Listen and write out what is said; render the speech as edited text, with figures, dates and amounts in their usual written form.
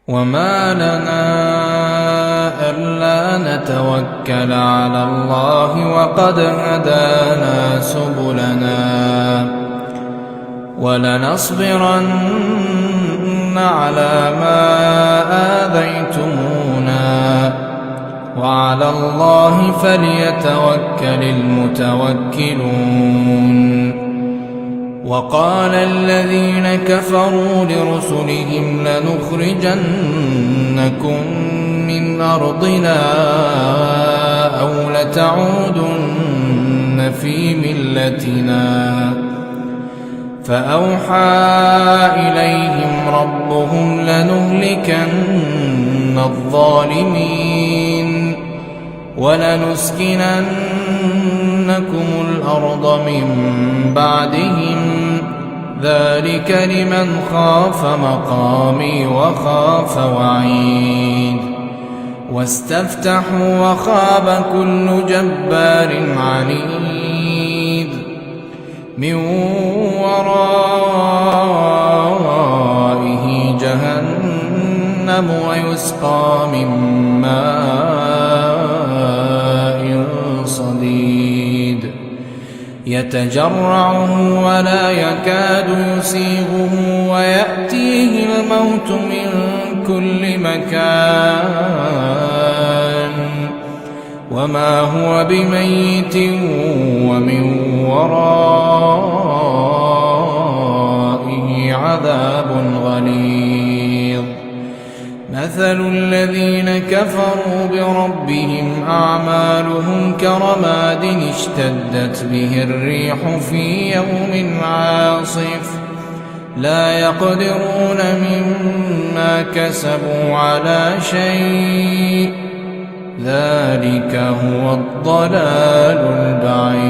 وما لنا ألا نتوكل على الله وقد هدانا سبلنا ولنصبرن على ما آذيتمونا وعلى الله فليتوكل المتوكلون. وقال الذين كفروا لرسلهم لنخرجنكم من أرضنا أو لتعودن في ملتنا فأوحى إليهم ربهم لنهلكن الظالمين ولنسكننكم الأرض من بعدهم ذلك لمن خاف مقامي وخاف وعيد. واستفتحوا وخاب كل جبار عنيد من ورائه جهنم ويسقى من ماء صديد يتجرعه ولا يكاد يسيغه ويأتيه الموت من كل مكان وما هو بميت ومن ورائه عذاب غليظ. مثل الذين كفروا بربهم أعمالهم كرماد اشتدت به الريح في يوم عاصف لا يقدرون مما كسبوا على شيء ذلك هو الضلال البعيد.